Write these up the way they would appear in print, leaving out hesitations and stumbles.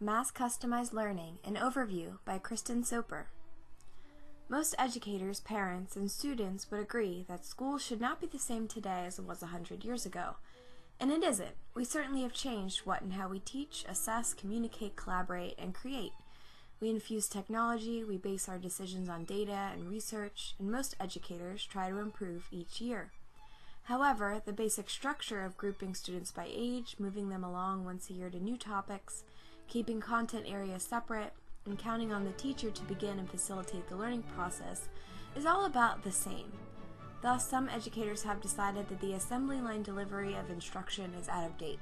Mass Customized Learning, an Overview by Kristen Soper. Most educators, parents, and students would agree that school should not be the same today as it was 100 years ago. And it isn't. We certainly have changed what and how we teach, assess, communicate, collaborate, and create. We infuse technology, we base our decisions on data and research, and most educators try to improve each year. However, the basic structure of grouping students by age, moving them along once a year to new topics, keeping content areas separate, and counting on the teacher to begin and facilitate the learning process is all about the same. Thus, some educators have decided that the assembly line delivery of instruction is out of date.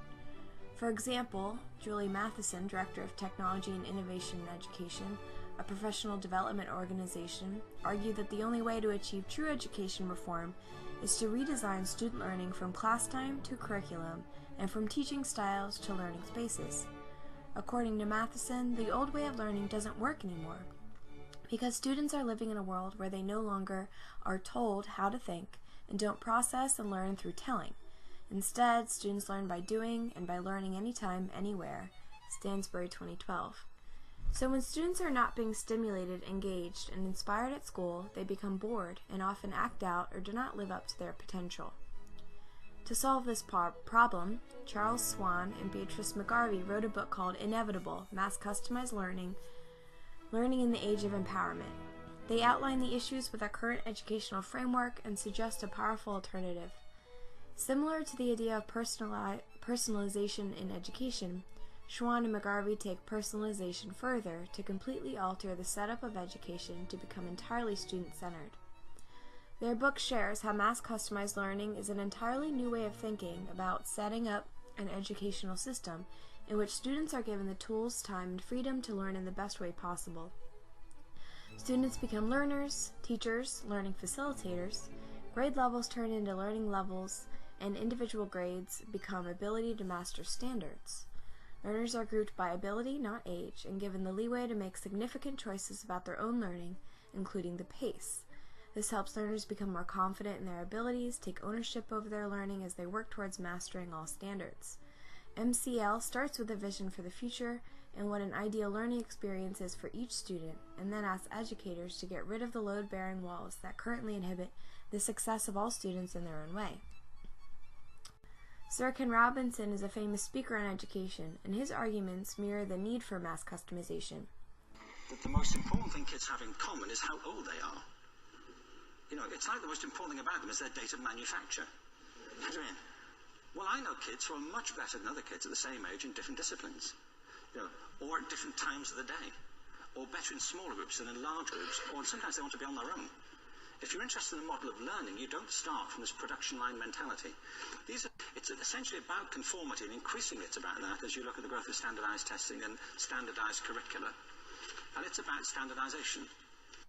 For example, Julie Matheson, Director of Technology and Innovation in Education, a professional development organization, argued that the only way to achieve true education reform is to redesign student learning from class time to curriculum and from teaching styles to learning spaces. According to Matheson, the old way of learning doesn't work anymore because students are living in a world where they no longer are told how to think and don't process and learn through telling. Instead, students learn by doing and by learning anytime, anywhere. Stansbury 2012. So when students are not being stimulated, engaged, and inspired at school, they become bored and often act out or do not live up to their potential. To solve this problem, Charles Swan and Beatrice McGarvey wrote a book called Inevitable: Mass Customized Learning, Learning in the Age of Empowerment. They outline the issues with our current educational framework and suggest a powerful alternative. Similar to the idea of personalization in education, Swan and McGarvey take personalization further to completely alter the setup of education to become entirely student-centered. Their book shares how mass customized learning is an entirely new way of thinking about setting up an educational system in which students are given the tools, time, and freedom to learn in the best way possible. Students become learners, teachers, learning facilitators, grade levels turn into learning levels, and individual grades become ability to master standards. Learners are grouped by ability, not age, and given the leeway to make significant choices about their own learning, including the pace. This helps learners become more confident in their abilities, take ownership over their learning as they work towards mastering all standards. MCL starts with a vision for the future and what an ideal learning experience is for each student, and then asks educators to get rid of the load-bearing walls that currently inhibit the success of all students in their own way. Sir Ken Robinson is a famous speaker on education, and his arguments mirror the need for mass customization. The most important thing kids have in common is how old they are. You know, it's like the most important thing about them is their date of manufacture. What do you mean? Well, I know kids who are much better than other kids at the same age in different disciplines, you know, or at different times of the day, or better in smaller groups than in large groups, or sometimes they want to be on their own. If you're interested in the model of learning, you don't start from this production line mentality. It's essentially about conformity, and increasingly it's about that as you look at the growth of standardized testing and standardized curricula. And it's about standardization.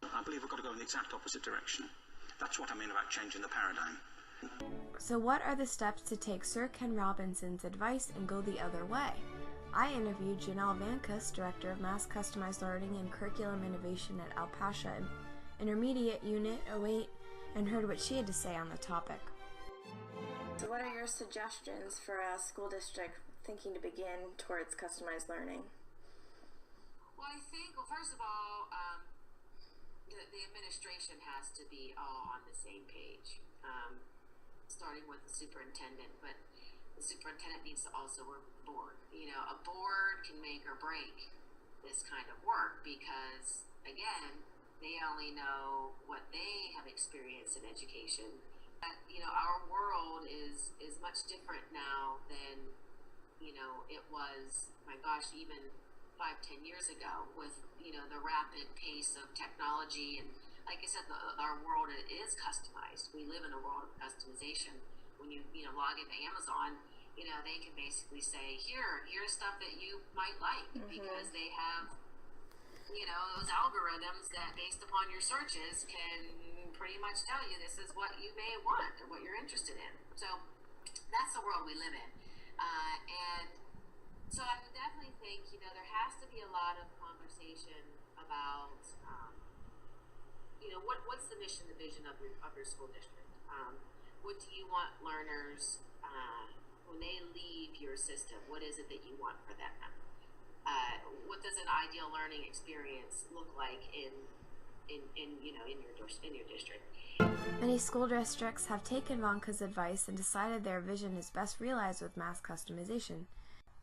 I believe we've got to go in the exact opposite direction. That's what I mean about changing the paradigm. So what are the steps to take Sir Ken Robinson's advice and go the other way? I interviewed Janelle Vancus, Director of Mass Customized Learning and Curriculum Innovation at Alpasha Intermediate Unit 08, and heard what she had to say on the topic. So what are your suggestions for a school district thinking to begin towards customized learning? Well, I think, first of all, the administration has to be all on the same page, starting with the superintendent, but the superintendent needs to also work with the board. You know, a board can make or break this kind of work because, again, they only know what they have experienced in education. You know, our world is much different now than, you know, it was, my gosh, even 5-10 years ago with, you know, the rapid pace of technology. And like I said, our world is customized. We live in a world of customization. When you log into Amazon, you know, they can basically say, here's stuff that you might like, because they have, you know, those algorithms that based upon your searches can pretty much tell you this is what you may want or what you're interested in. So that's the world we live in. And so I would definitely think, you know, there has to be a lot of conversation about, you know, what's the mission, the vision of your school district? What do you want learners, when they leave your system, what is it that you want for them? what does an ideal learning experience look like in your district? Many school districts have taken Vanka's advice and decided their vision is best realized with mass customization.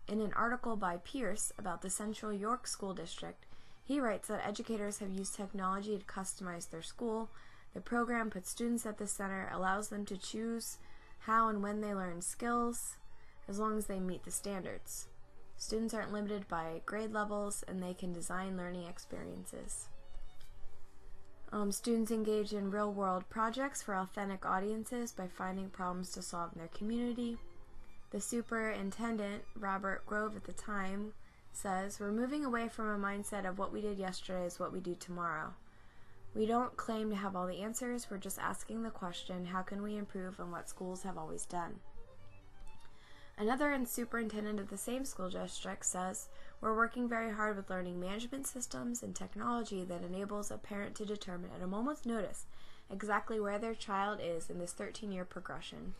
In an article by Pierce about the Central York School District, he writes that educators have used technology to customize their school. The program puts students at the center, allows them to choose how and when they learn skills, as long as they meet the standards. Students aren't limited by grade levels, and they can design learning experiences. Students engage in real-world projects for authentic audiences by finding problems to solve in their community. The superintendent, Robert Grove at the time, says, "We're moving away from a mindset of what we did yesterday is what we do tomorrow. We don't claim to have all the answers, we're just asking the question, how can we improve on what schools have always done?" Another superintendent of the same school district says, "We're working very hard with learning management systems and technology that enables a parent to determine at a moment's notice exactly where their child is in this 13-year progression."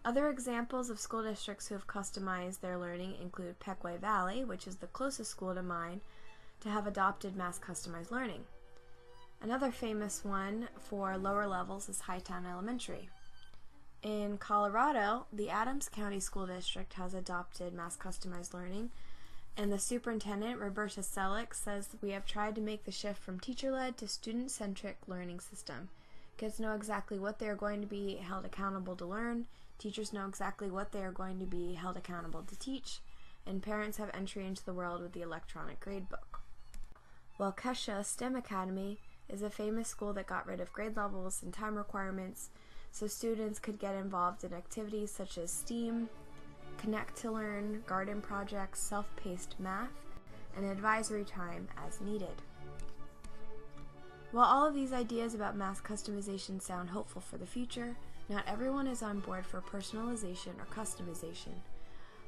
Other examples of school districts who have customized their learning include Pequea Valley, which is the closest school to mine to have adopted mass customized learning. Another famous one for lower levels is Hightown Elementary. In Colorado, the Adams County School District has adopted mass customized learning, and the superintendent, Roberta Selleck, says, "We have tried to make the shift from teacher-led to student-centric learning system. Kids know exactly what they are going to be held accountable to learn, teachers know exactly what they are going to be held accountable to teach, and parents have entry into the world with the electronic gradebook." Waukesha STEM Academy is a famous school that got rid of grade levels and time requirements so students could get involved in activities such as STEAM, Connect to Learn, garden projects, self-paced math, and advisory time as needed. While all of these ideas about mass customization sound hopeful for the future, not everyone is on board for personalization or customization.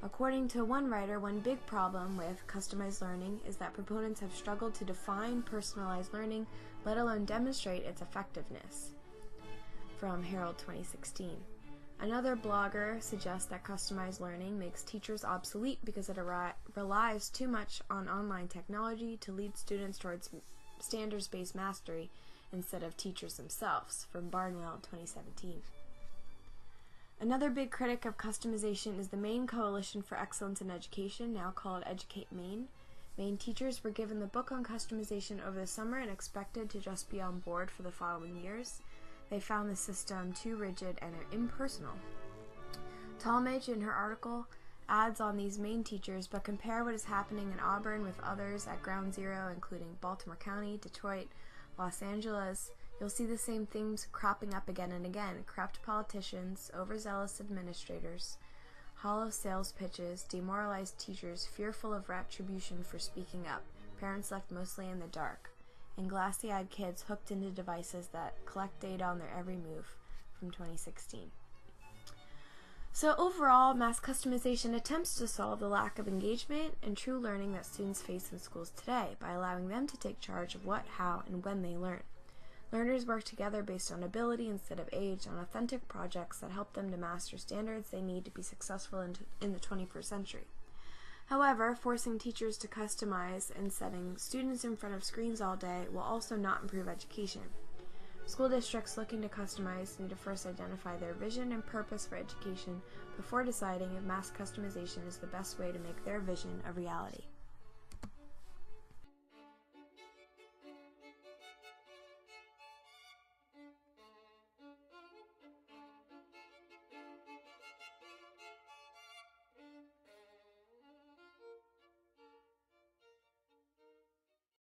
According to one writer, one big problem with customized learning is that proponents have struggled to define personalized learning, let alone demonstrate its effectiveness. From Herald 2016. Another blogger suggests that customized learning makes teachers obsolete because it relies too much on online technology to lead students towards standards-based mastery instead of teachers themselves, from Barnwell 2017. Another big critic of customization is the Maine Coalition for Excellence in Education, now called Educate Maine. Maine teachers were given the book on customization over the summer and expected to just be on board for the following years. They found the system too rigid and impersonal. Talmadge, in her article, adds on these Maine teachers, but compare what is happening in Auburn with others at ground zero, including Baltimore County, Detroit, Los Angeles. You'll see the same themes cropping up again and again: corrupt politicians, overzealous administrators, hollow sales pitches, demoralized teachers fearful of retribution for speaking up, parents left mostly in the dark, and glassy-eyed kids hooked into devices that collect data on their every move, from 2016. So overall, mass customization attempts to solve the lack of engagement and true learning that students face in schools today by allowing them to take charge of what, how, and when they learn. Learners work together based on ability instead of age on authentic projects that help them to master standards they need to be successful in the 21st century. However, forcing teachers to customize and setting students in front of screens all day will also not improve education. School districts looking to customize need to first identify their vision and purpose for education before deciding if mass customization is the best way to make their vision a reality.